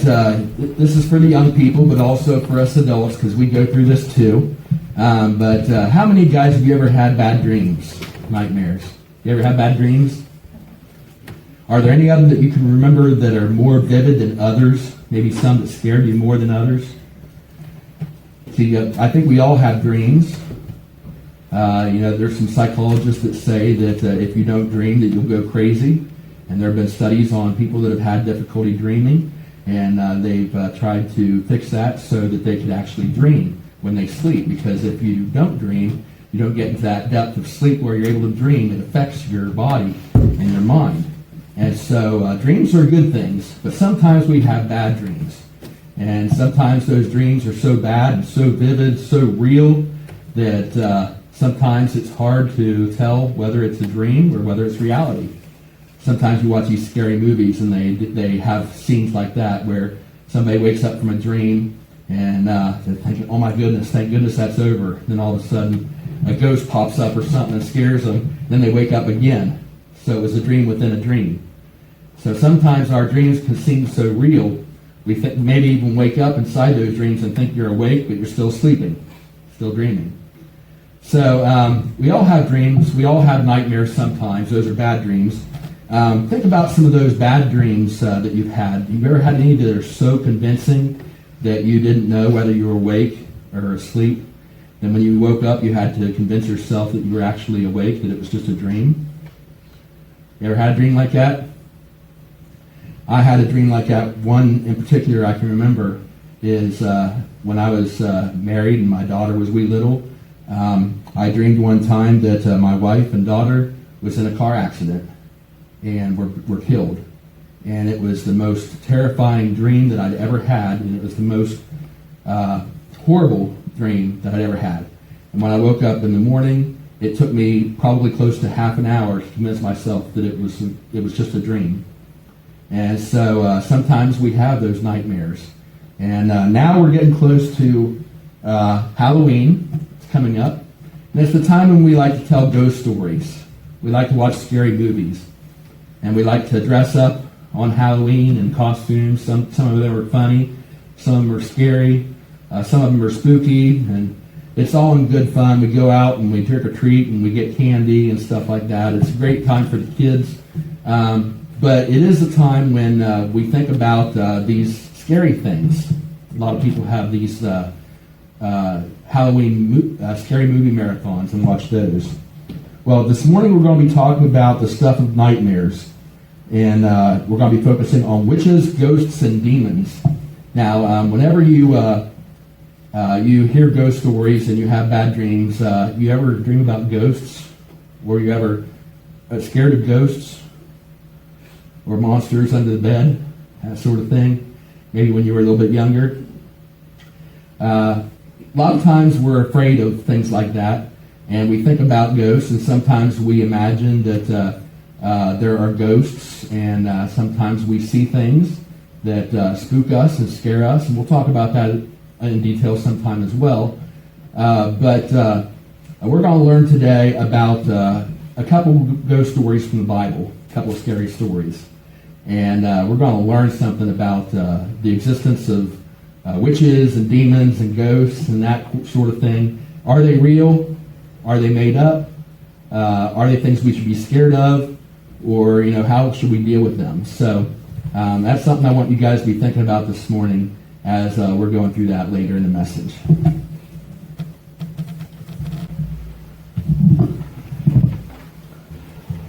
this is for the young people, but also for us adults, because we go through this too. But how many guys have you ever had bad dreams, nightmares? You ever had bad dreams? Are there any of them that you can remember that are more vivid than others? Maybe some that scared you more than others? See, I think we all have dreams. There's some psychologists that say that if you don't dream, that you'll go crazy. And there have been studies on people that have had difficulty dreaming, and they've tried to fix that so that they could actually dream when they sleep. Because if you don't dream, you don't get into that depth of sleep where you're able to dream. It affects your body and your mind. And so dreams are good things, but sometimes we have bad dreams. And sometimes those dreams are so bad and so vivid, so real, that sometimes it's hard to tell whether it's a dream or whether it's reality. Sometimes you watch these scary movies and they have scenes like that where somebody wakes up from a dream and they're thinking, oh my goodness, thank goodness that's over. Then all of a sudden a ghost pops up or something and scares them. Then they wake up again. So it was a dream within a dream. So sometimes our dreams can seem so real, we maybe even wake up inside those dreams and think you're awake, but you're still sleeping, still dreaming. So we all have dreams. We all have nightmares sometimes. Those are bad dreams. Think about some of those bad dreams that you've had. You've ever had any that are so convincing that you didn't know whether you were awake or asleep? And when you woke up, you had to convince yourself that you were actually awake, that it was just a dream? You ever had a dream like that? I had a dream like that. One in particular I can remember is when I was married and my daughter was wee little. I dreamed one time that my wife and daughter was in a car accident and were killed. And it was the most terrifying dream that I'd ever had, and it was the most horrible dream that I'd ever had. And when I woke up in the morning, it took me probably close to half an hour to convince myself that it was just a dream. And so sometimes we have those nightmares. And now we're getting close to Halloween. It's coming up. And it's the time when we like to tell ghost stories. We like to watch scary movies. And we like to dress up on Halloween in costumes. Some of them are funny. Some of them are scary. Some of them are spooky. And it's all in good fun. We go out and we trick or treat and we get candy and stuff like that. It's a great time for the kids. But it is a time when we think about these scary things. A lot of people have these Halloween scary movie marathons and watch those. Well, this morning we're going to be talking about the stuff of nightmares. And we're going to be focusing on witches, ghosts, and demons. Now, whenever you hear ghost stories and you have bad dreams, you ever dream about ghosts? Were you ever scared of ghosts? Or monsters under the bed? That sort of thing? Maybe when you were a little bit younger? A lot of times we're afraid of things like that. And we think about ghosts, and sometimes we imagine that there are ghosts, and sometimes we see things that spook us and scare us, and we'll talk about that in detail sometime as well. But we're going to learn today about a couple ghost stories from the Bible, a couple of scary stories. And we're going to learn something about the existence of witches and demons and ghosts and that sort of thing. Are they real? Are they made up? Are they things we should be scared of? Or, how should we deal with them? So that's something I want you guys to be thinking about this morning as we're going through that later in the message.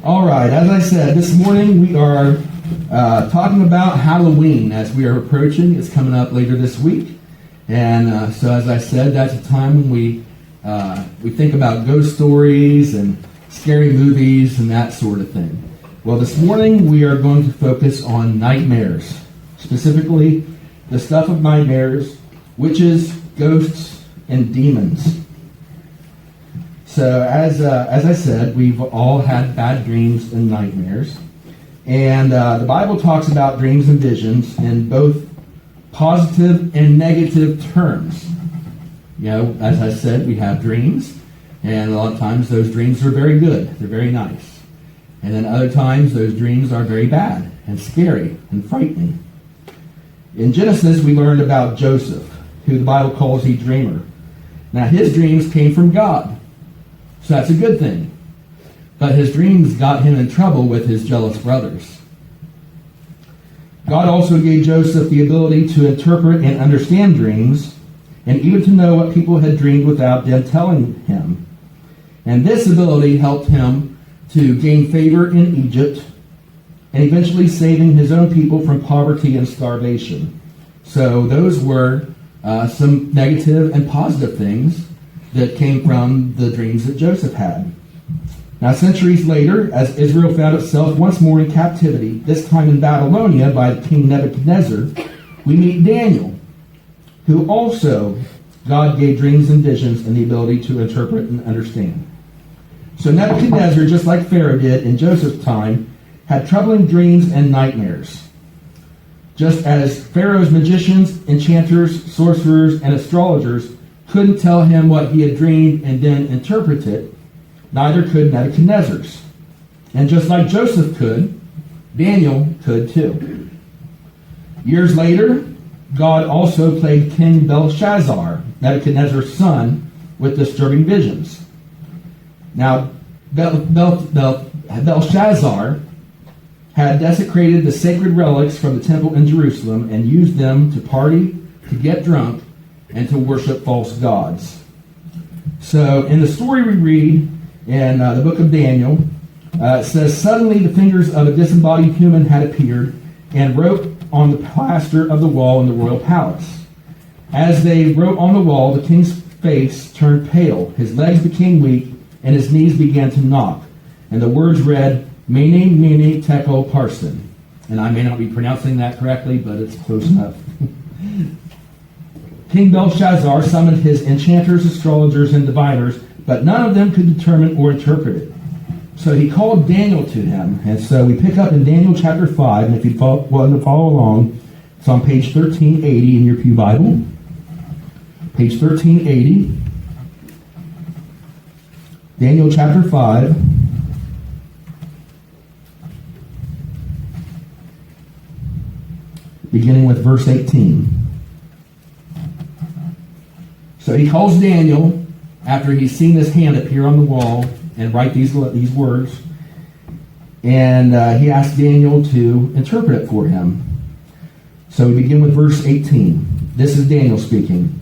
All right, as I said, this morning we are talking about Halloween as we are approaching. It's coming up later this week. And so as I said, that's a time when we think about ghost stories and scary movies and that sort of thing. Well, this morning we are going to focus on nightmares, specifically the stuff of nightmares, witches, ghosts, and demons. So as I said, we've all had bad dreams and nightmares. And the Bible talks about dreams and visions in both positive and negative terms. As I said, we have dreams, and a lot of times those dreams are very good. They're very nice. And then other times those dreams are very bad and scary and frightening. In Genesis, we learned about Joseph, who the Bible calls a dreamer. Now, his dreams came from God, so that's a good thing. But his dreams got him in trouble with his jealous brothers. God also gave Joseph the ability to interpret and understand dreams, and even to know what people had dreamed without them telling him. And this ability helped him to gain favor in Egypt, and eventually saving his own people from poverty and starvation. So those were some negative and positive things that came from the dreams that Joseph had. Now, centuries later, as Israel found itself once more in captivity, this time in Babylonia by King Nebuchadnezzar, we meet Daniel, who also God gave dreams and visions and the ability to interpret and understand. So Nebuchadnezzar, just like Pharaoh did in Joseph's time, had troubling dreams and nightmares. Just as Pharaoh's magicians, enchanters, sorcerers, and astrologers couldn't tell him what he had dreamed and then interpret it, neither could Nebuchadnezzar's. And just like Joseph could, Daniel could too. Years later, God also plagued King Belshazzar, Nebuchadnezzar's son, with disturbing visions. Now, Belshazzar had desecrated the sacred relics from the temple in Jerusalem and used them to party, to get drunk, and to worship false gods. So in the story we read in the book of Daniel, it says, "Suddenly the fingers of a disembodied human had appeared and wrote on the plaster of the wall in the royal palace. As they wrote on the wall, the king's face turned pale, his legs became weak, and his knees began to knock. And the words read, Mene, Mene, Tekel, Parsin." And I may not be pronouncing that correctly, but it's close enough. King Belshazzar summoned his enchanters, astrologers, and diviners, but none of them could determine or interpret it. So he called Daniel to him. And so we pick up in Daniel chapter 5, and if you want to follow along, it's on page 1380 in your Pew Bible. Page 1380. Daniel chapter 5. Beginning with verse 18. So he calls Daniel after he's seen this hand appear on the wall and write these words. And he asks Daniel to interpret it for him. So we begin with verse 18. This is Daniel speaking.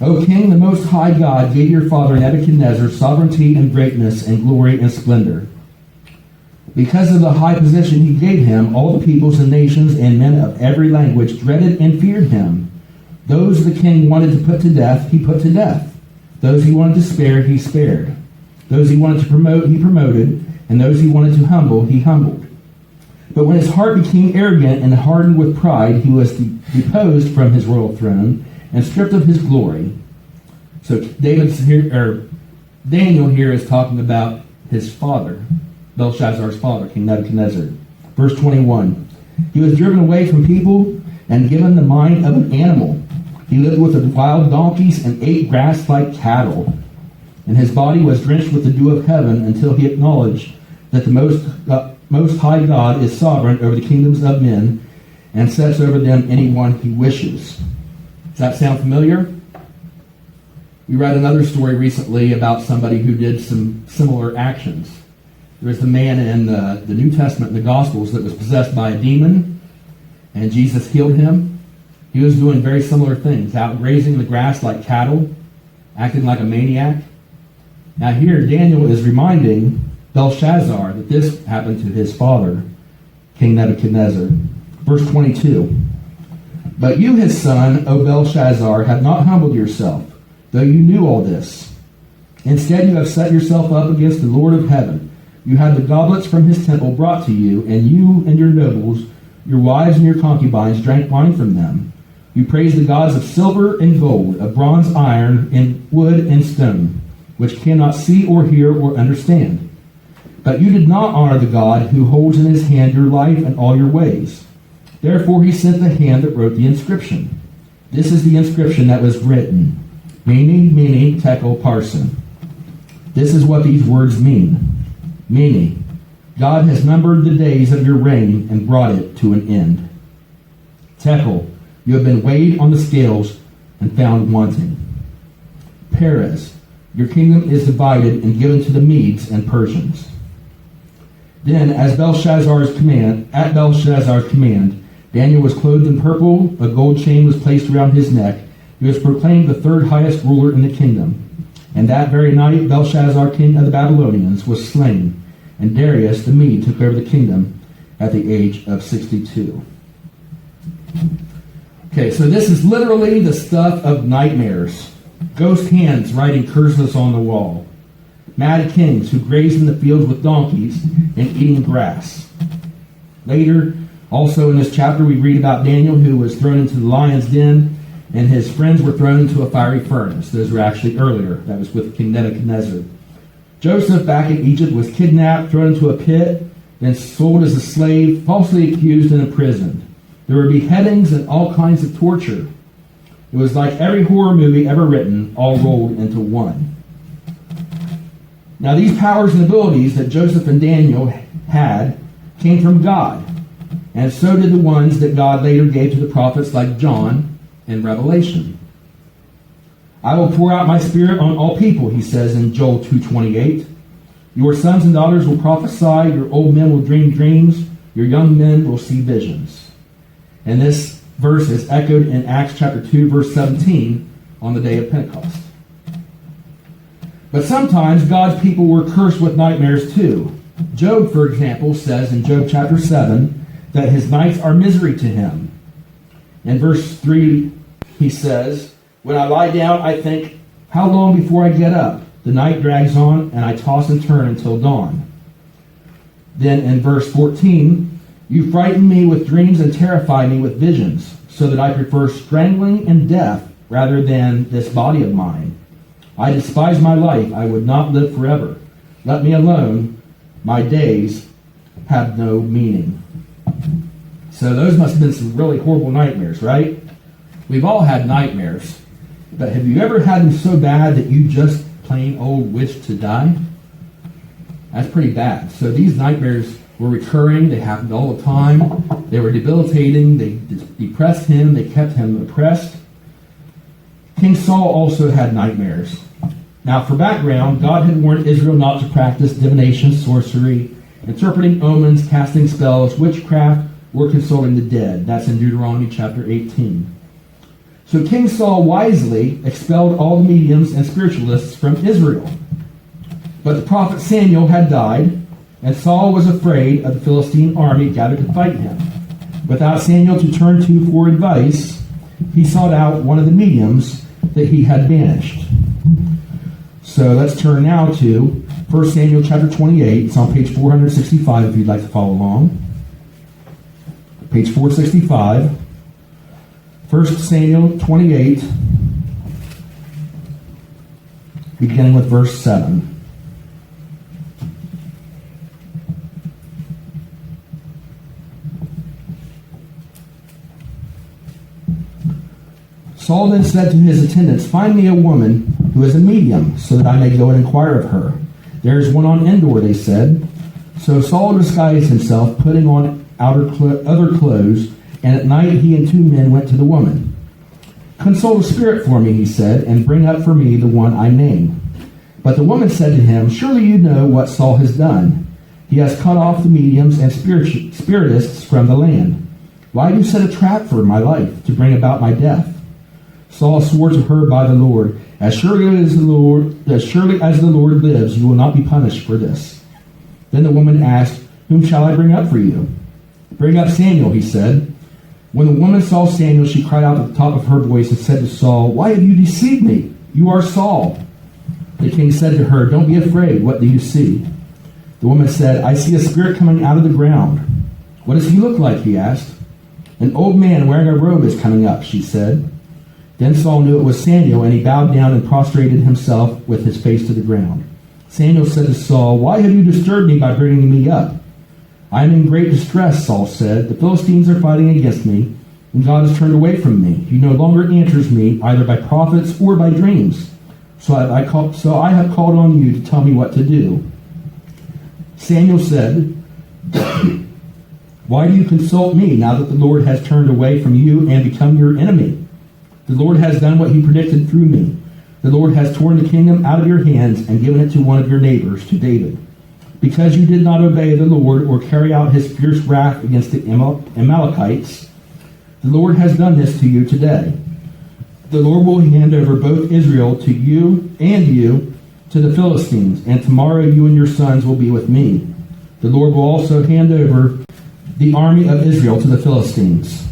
"O King, the Most High God gave your father Nebuchadnezzar sovereignty and greatness and glory and splendor. Because of the high position he gave him, all the peoples and nations and men of every language dreaded and feared him. Those the king wanted to put to death, he put to death. Those he wanted to spare, he spared. Those he wanted to promote, he promoted. And those he wanted to humble, he humbled. But when his heart became arrogant and hardened with pride, he was deposed from his royal throne and stripped of his glory." So Daniel here is talking about his father, Belshazzar's father, King Nebuchadnezzar. Verse 21. "He was driven away from people and given the mind of an animal. He lived with the wild donkeys and ate grass like cattle. And his body was drenched with the dew of heaven until he acknowledged that the Most High God is sovereign over the kingdoms of men and sets over them anyone he wishes." Does that sound familiar? We read another story recently about somebody who did some similar actions. There was the man in the New Testament, in the Gospels, that was possessed by a demon, and Jesus healed him. He was doing very similar things, out grazing the grass like cattle, acting like a maniac. Now here, Daniel is reminding Belshazzar that this happened to his father, King Nebuchadnezzar. Verse 22. "But you, his son, O Belshazzar, have not humbled yourself, though you knew all this. Instead, you have set yourself up against the Lord of heaven. You had the goblets from his temple brought to you, and you and your nobles, your wives and your concubines drank wine from them. You praised the gods of silver and gold, of bronze, iron, and wood and stone, which cannot see or hear or understand. But you did not honor the God who holds in his hand your life and all your ways. Therefore he sent the hand that wrote the inscription. This is the inscription that was written, Mene, Mene, Tekel, Parsin. This is what these words mean. Mene, God has numbered the days of your reign and brought it to an end. Tekel, You have been weighed on the scales and found wanting. Perez, your kingdom is divided and given to the Medes and Persians. Then, at Belshazzar's command, Daniel was clothed in purple, a gold chain was placed around his neck. He was proclaimed the third highest ruler in the kingdom. And that very night, Belshazzar, king of the Babylonians, was slain, and Darius the Mede took over the kingdom at the age of 62. Okay, so this is literally the stuff of nightmares. Ghost hands writing curses on the wall. Mad kings who graze in the fields with donkeys and eating grass. Later, also in this chapter, we read about Daniel who was thrown into the lion's den, and his friends were thrown into a fiery furnace. Those were actually earlier. That was with King Nebuchadnezzar. Joseph, back in Egypt, was kidnapped, thrown into a pit, then sold as a slave, falsely accused and imprisoned. There were beheadings and all kinds of torture. It was like every horror movie ever written, all rolled into one. Now, these powers and abilities that Joseph and Daniel had came from God, and so did the ones that God later gave to the prophets like John in Revelation. I will pour out my spirit on all people, he says in Joel 2:28. Your sons and daughters will prophesy, your old men will dream dreams, your young men will see visions. And this verse is echoed in Acts chapter 2, verse 17 on the day of Pentecost. But sometimes God's people were cursed with nightmares too. Job, for example, says in Job chapter 7 that his nights are misery to him. In verse 3, he says, when I lie down, I think, how long before I get up? The night drags on, and I toss and turn until dawn. Then in verse 14, you frighten me with dreams and terrify me with visions, so that I prefer strangling and death rather than this body of mine. I despise my life. I would not live forever. Let me alone. My days have no meaning. So those must have been some really horrible nightmares, right? We've all had nightmares. But have you ever had them so bad that you just plain old wish to die? That's pretty bad. So these nightmares were recurring. They happened all the time. They were debilitating. They depressed him. They kept him oppressed. King Saul also had nightmares. Now, for background, God had warned Israel not to practice divination, sorcery, interpreting omens, casting spells, witchcraft, or consulting the dead. That's in Deuteronomy chapter 18. So King Saul wisely expelled all the mediums and spiritualists from Israel. But the prophet Samuel had died, and Saul was afraid of the Philistine army gathered to fight him. Without Samuel to turn to for advice, he sought out one of the mediums that he had banished. So let's turn now to 1 Samuel chapter 28. It's on page 465 if you'd like to follow along. Page 465. 1 Samuel 28, beginning with verse 7. Saul then said to his attendants, find me a woman who is a medium, so that I may go and inquire of her. There is one on Endor, they said. So Saul disguised himself, putting on other clothes, and at night he and two men went to the woman. Consult a spirit for me, he said, and bring up for me the one I name. But the woman said to him, surely you know what Saul has done. He has cut off the mediums and spiritists from the land. Why do you set a trap for my life, to bring about my death? Saul swore to her by the Lord, as surely as the Lord lives, you will not be punished for this. Then the woman asked, whom shall I bring up for you? Bring up Samuel, he said. When the woman saw Samuel, she cried out at the top of her voice and said to Saul, why have you deceived me? You are Saul. The king said to her, don't be afraid. What do you see? The woman said, I see a spirit coming out of the ground. What does he look like? He asked. An old man wearing a robe is coming up, she said. Then Saul knew it was Samuel, and he bowed down and prostrated himself with his face to the ground. Samuel said to Saul, why have you disturbed me by bringing me up? I am in great distress, Saul said. The Philistines are fighting against me, and God has turned away from me. He no longer answers me, either by prophets or by dreams. So I have called on you to tell me what to do. Samuel said, Why do you consult me now that the Lord has turned away from you and become your enemy? The Lord has done what he predicted through me. The Lord has torn the kingdom out of your hands and given it to one of your neighbors, to David. Because you did not obey the Lord or carry out his fierce wrath against the Amalekites, the Lord has done this to you today. The Lord will hand over both Israel to you to the Philistines, and tomorrow you and your sons will be with me. The Lord will also hand over the army of Israel to the Philistines.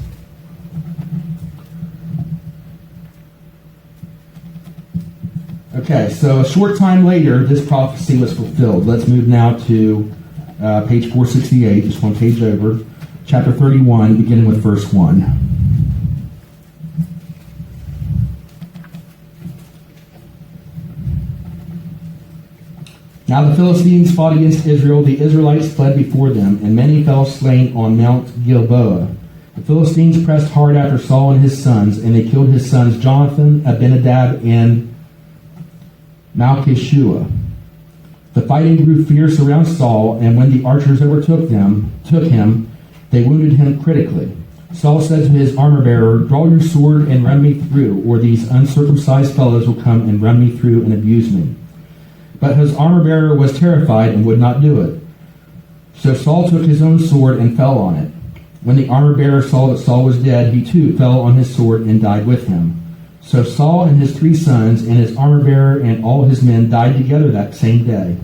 Okay, so a short time later, this prophecy was fulfilled. Let's move now to page 468, just one page over, chapter 31, beginning with verse 1. Now the Philistines fought against Israel. The Israelites fled before them, and many fell slain on Mount Gilboa. The Philistines pressed hard after Saul and his sons, and they killed his sons Jonathan, Abinadab, and Malchishua. The fighting grew fierce around Saul, and when the archers overtook him, they wounded him critically. Saul said to his armor-bearer, "Draw your sword and run me through, or these uncircumcised fellows will come and run me through and abuse me." But his armor-bearer was terrified and would not do it. So Saul took his own sword and fell on it. When the armor-bearer saw that Saul was dead, he too fell on his sword and died with him. So Saul and his 3 sons and his armor-bearer and all his men died together that same day.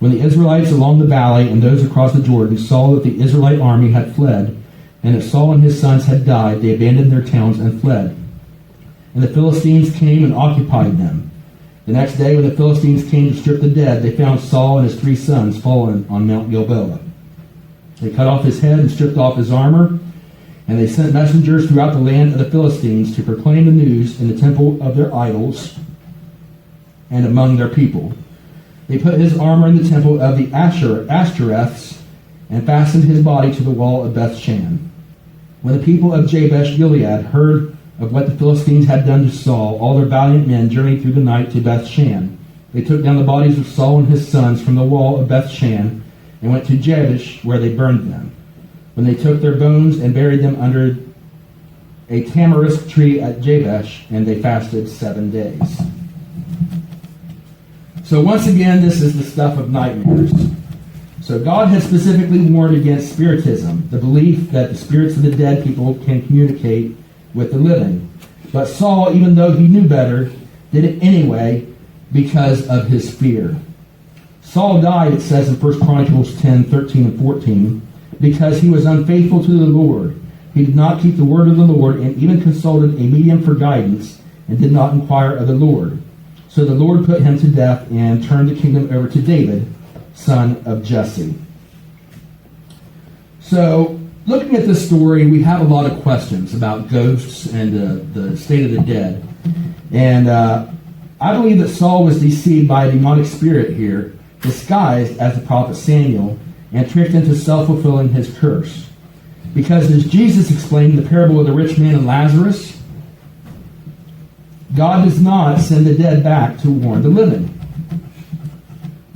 When the Israelites along the valley and those across the Jordan saw that the Israelite army had fled, and that Saul and his sons had died, they abandoned their towns and fled. And the Philistines came and occupied them. The next day, when the Philistines came to strip the dead, they found Saul and his 3 sons fallen on Mount Gilboa. They cut off his head and stripped off his armor, and they sent messengers throughout the land of the Philistines to proclaim the news in the temple of their idols and among their people. They put his armor in the temple of the Ashtoreths and fastened his body to the wall of Bethshan. When the people of Jabesh Gilead heard of what the Philistines had done to Saul, all their valiant men journeyed through the night to Bethshan. They took down the bodies of Saul and his sons from the wall of Bethshan and went to Jabesh, where they burned them. When they took their bones and buried them under a tamarisk tree at Jabesh, and they fasted 7 days. So once again, this is the stuff of nightmares. So God had specifically warned against spiritism, the belief that the spirits of the dead people can communicate with the living. But Saul, even though he knew better, did it anyway because of his fear. Saul died, it says in 1 Chronicles 10, 13 and 14, because he was unfaithful to the Lord. He did not keep the word of the Lord, and even consulted a medium for guidance, and did not inquire of the Lord. So the Lord put him to death and turned the kingdom over to David, son of Jesse. So, looking at this story, we have a lot of questions about ghosts and the state of the dead. And I believe that Saul was deceived by a demonic spirit here, disguised as the prophet Samuel, and tricked into self-fulfilling his curse. Because as Jesus explained in the parable of the rich man and Lazarus, God does not send the dead back to warn the living.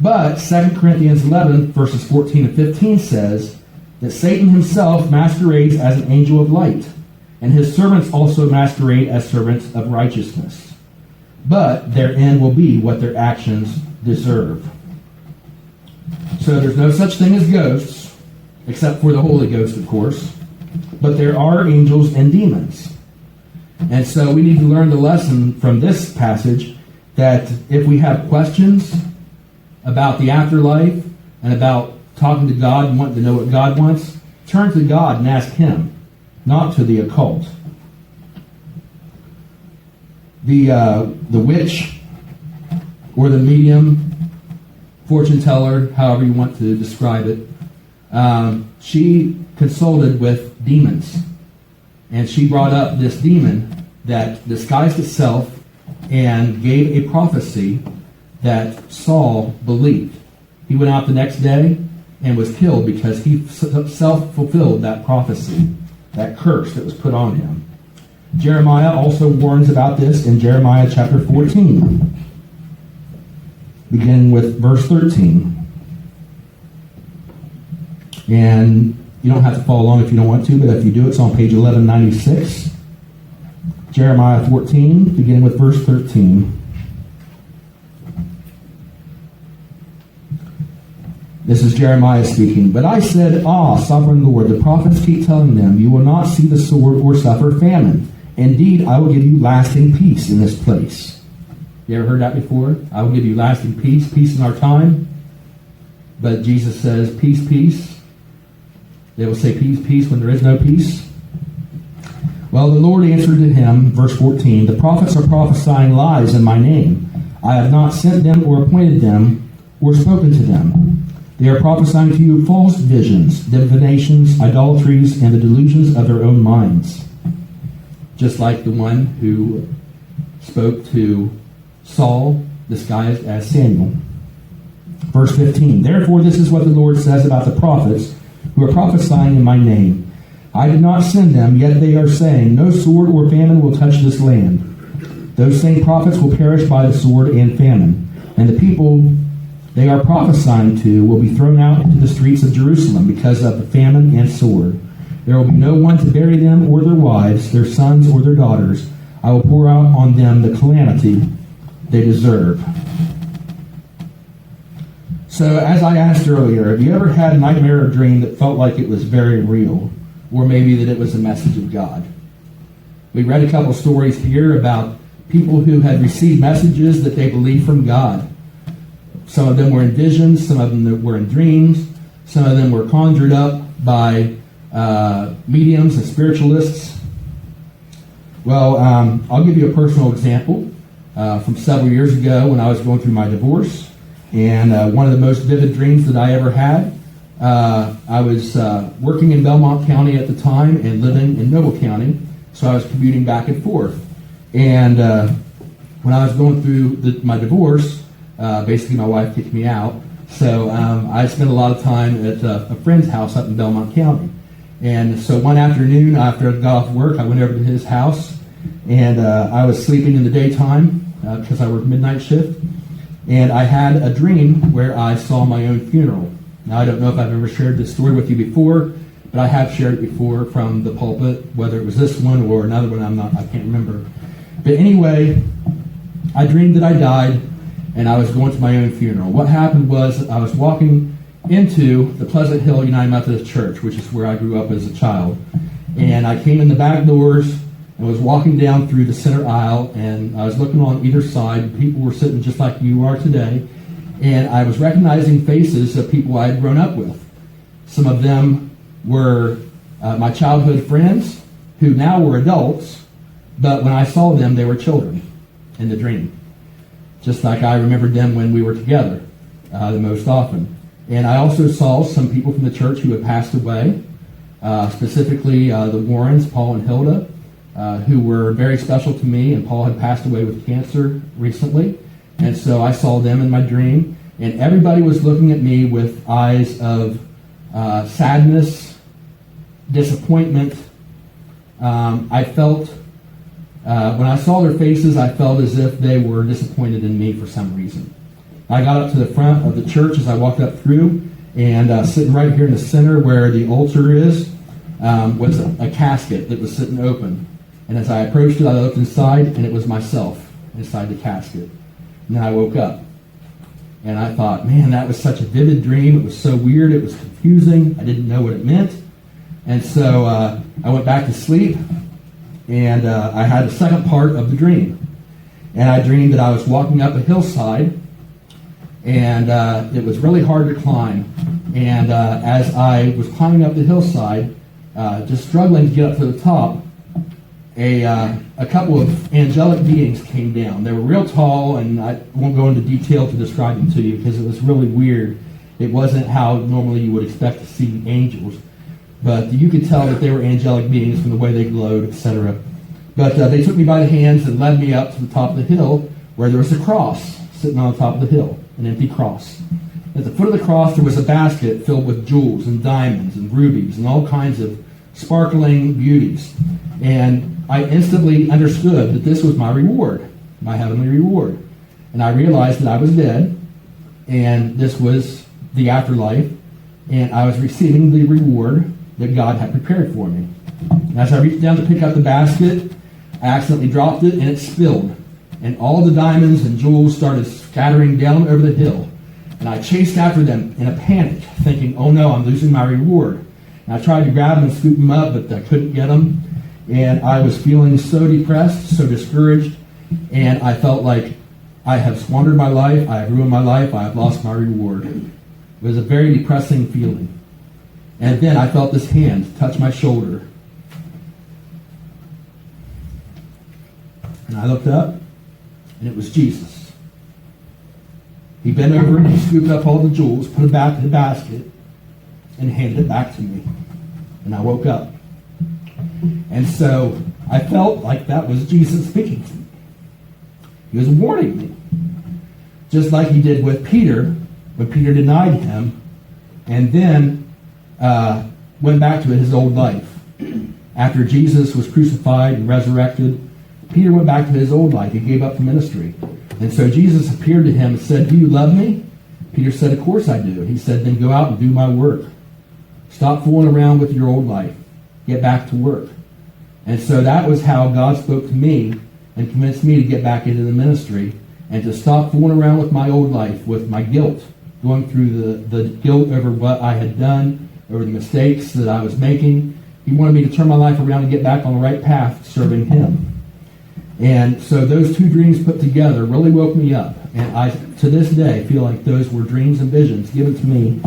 But 2 Corinthians 11, verses 14 and 15 says that Satan himself masquerades as an angel of light, and his servants also masquerade as servants of righteousness. But their end will be what their actions deserve. So there's no such thing as ghosts, except for the Holy Ghost, of course. But there are angels and demons. And so we need to learn the lesson from this passage that if we have questions about the afterlife and about talking to God and wanting to know what God wants, turn to God and ask Him, not to the occult. The witch or the medium, fortune teller, however you want to describe it, she consulted with demons. And she brought up this demon that disguised itself and gave a prophecy that Saul believed. He went out the next day and was killed because he self-fulfilled that prophecy, that curse that was put on him. Jeremiah also warns about this in Jeremiah chapter 14, beginning with verse 13. And You don't have to follow along if you don't want to, but if you do, it's on page 1196. Jeremiah 14, beginning with verse 13. This is Jeremiah speaking. But I said, Ah, sovereign Lord, the prophets keep telling them, you will not see the sword or suffer famine. Indeed, I will give you lasting peace in this place. You ever heard that before? I will give you lasting peace, peace in our time. But Jesus says, peace, peace. They will say peace, peace when there is no peace. Well, the Lord answered to him, verse 14, the prophets are prophesying lies in my name. I have not sent them or appointed them or spoken to them. They are prophesying to you false visions, divinations, idolatries, and the delusions of their own minds. Just like the one who spoke to Saul, disguised as Samuel. Verse 15, therefore this is what the Lord says about the prophets who are prophesying in my name. I did not send them, yet they are saying, no sword or famine will touch this land. Those same prophets will perish by the sword and famine, and the people they are prophesying to will be thrown out into the streets of Jerusalem because of the famine and sword. There will be no one to bury them or their wives, their sons or their daughters. I will pour out on them the calamity they deserve. So, as I asked earlier, have you ever had a nightmare or dream that felt like it was very real? Or maybe that it was a message of God? We read a couple stories here about people who had received messages that they believed from God. Some of them were in visions, some of them were in dreams, some of them were conjured up by mediums and spiritualists. Well, I'll give you a personal example from several years ago when I was going through my divorce. And one of the most vivid dreams that I ever had, I was working in Belmont County at the time and living in Noble County, so I was commuting back and forth. And when I was going through my divorce, basically my wife kicked me out, so I spent a lot of time at a friend's house up in Belmont County. And so one afternoon after I got off work, I went over to his house, and I was sleeping in the daytime because I worked midnight shift. And I had a dream where I saw my own funeral. Now, I don't know if I've ever shared this story with you before, but I have shared it before from the pulpit, whether it was this one or another one, I can't remember. But anyway, I dreamed that I died, and I was going to my own funeral. What happened was I was walking into the Pleasant Hill United Methodist Church, which is where I grew up as a child. And I came in the back doors, I was walking down through the center aisle, and I was looking on either side. People were sitting just like you are today, and I was recognizing faces of people I had grown up with. Some of them were my childhood friends, who now were adults, but when I saw them, they were children in the dream, just like I remembered them when we were together the most often. And I also saw some people from the church who had passed away, specifically the Warrens, Paul and Hilda, who were very special to me, and Paul had passed away with cancer recently. And so I saw them in my dream, and everybody was looking at me with eyes of sadness, disappointment. I felt, when I saw their faces, I felt as if they were disappointed in me for some reason. I got up to the front of the church as I walked up through, and sitting right here in the center where the altar is, was a casket that was sitting open. And as I approached it, I looked inside, and it was myself inside the casket. And then I woke up. And I thought, man, that was such a vivid dream. It was so weird. It was confusing. I didn't know what it meant. And so I went back to sleep, and I had the second part of the dream. And I dreamed that I was walking up a hillside, and it was really hard to climb. And as I was climbing up the hillside, just struggling to get up to the top, a couple of angelic beings came down. They were real tall, and I won't go into detail to describe them to you because it was really weird. It wasn't how normally you would expect to see angels, but you could tell that they were angelic beings from the way they glowed, etc. But they took me by the hands and led me up to the top of the hill where there was a cross sitting on the top of the hill, an empty cross. At the foot of the cross, there was a basket filled with jewels and diamonds and rubies and all kinds of sparkling beauties. And I instantly understood that this was my reward, my heavenly reward. And I realized that I was dead, and this was the afterlife, and I was receiving the reward that God had prepared for me. And as I reached down to pick up the basket, I accidentally dropped it and it spilled. And all the diamonds and jewels started scattering down over the hill. And I chased after them in a panic, thinking, oh no, I'm losing my reward. And I tried to grab them and scoop them up, but I couldn't get them. And I was feeling so depressed, so discouraged, and I felt like I have squandered my life, I have ruined my life, I have lost my reward. It was a very depressing feeling. And then I felt this hand touch my shoulder. And I looked up, and it was Jesus. He bent over and he scooped up all the jewels, put it back in the basket, and handed it back to me. And I woke up. And so I felt like that was Jesus speaking to me. He was warning me. Just like he did with Peter, when Peter denied him, and then went back to his old life. After Jesus was crucified and resurrected, Peter went back to his old life. He gave up the ministry. And so Jesus appeared to him and said, do you love me? Peter said, of course I do. He said, then go out and do my work. Stop fooling around with your old life. Get back to work. And so that was how God spoke to me and convinced me to get back into the ministry and to stop fooling around with my old life, with my guilt, going through the guilt over what I had done, over the mistakes that I was making. He wanted me to turn my life around and get back on the right path, serving him. And so those two dreams put together really woke me up. And I, to this day, feel like those were dreams and visions given to me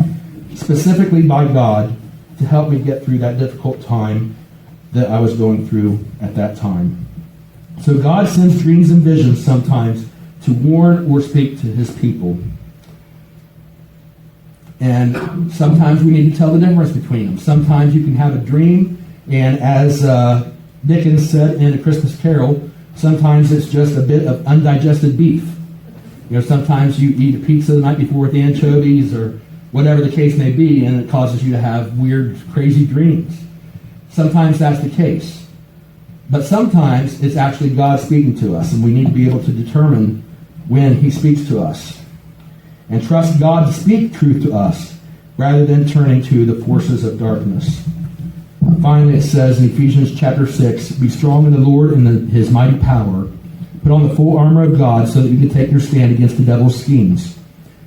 specifically by God to help me get through that difficult time that I was going through at that time. So God sends dreams and visions sometimes to warn or speak to his people. And sometimes we need to tell the difference between them. Sometimes you can have a dream, and as Dickens said in A Christmas Carol, sometimes it's just a bit of undigested beef. You know, sometimes you eat a pizza the night before with anchovies or whatever the case may be, and it causes you to have weird, crazy dreams. Sometimes that's the case. But sometimes it's actually God speaking to us, and we need to be able to determine when he speaks to us. And trust God to speak truth to us rather than turning to the forces of darkness. Finally, it says in Ephesians chapter 6, be strong in the Lord and his mighty power. Put on the full armor of God so that you can take your stand against the devil's schemes.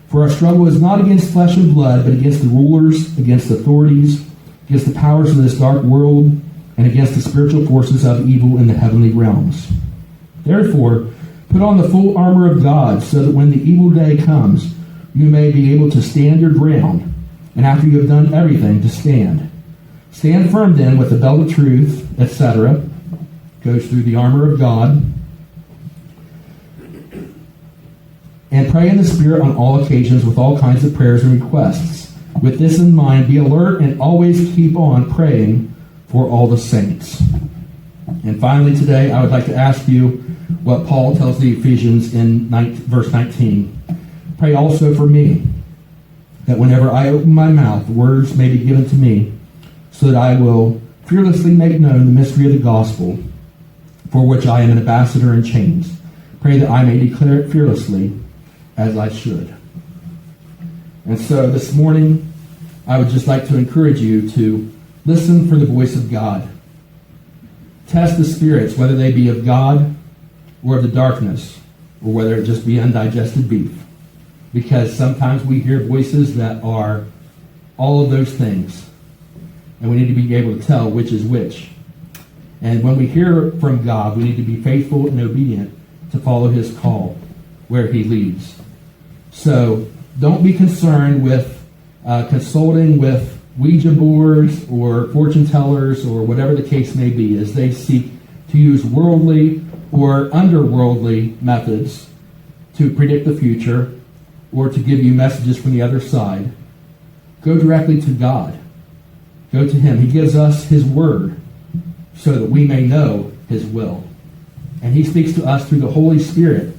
For our struggle is not against flesh and blood, but against the rulers, against authorities, against the powers of this dark world, and against the spiritual forces of evil in the heavenly realms. Therefore, put on the full armor of God so that when the evil day comes, you may be able to stand your ground, and after you have done everything, to stand. Stand firm then with the belt of truth, etc. Goes through the armor of God. And pray in the Spirit on all occasions with all kinds of prayers and requests. With this in mind, be alert and always keep on praying for all the saints. And finally today, I would like to ask you what Paul tells the Ephesians in verse 19. Pray also for me, that whenever I open my mouth, words may be given to me, so that I will fearlessly make known the mystery of the gospel, for which I am an ambassador in chains. Pray that I may declare it fearlessly, as I should. And so this morning, I would just like to encourage you to listen for the voice of God. Test the spirits, whether they be of God or of the darkness, or whether it just be undigested beef. Because sometimes we hear voices that are all of those things. And we need to be able to tell which is which. And when we hear from God, we need to be faithful and obedient to follow his call where he leads. So don't be concerned with consulting with Ouija boards or fortune tellers or whatever the case may be as they seek to use worldly or underworldly methods to predict the future or to give you messages from the other side. Go directly to God. Go to him. He gives us his word so that we may know his will. And he speaks to us through the Holy Spirit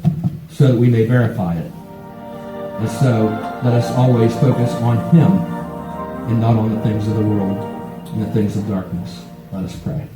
so that we may verify it. And so let us always focus on him and not on the things of the world and the things of darkness. Let us pray.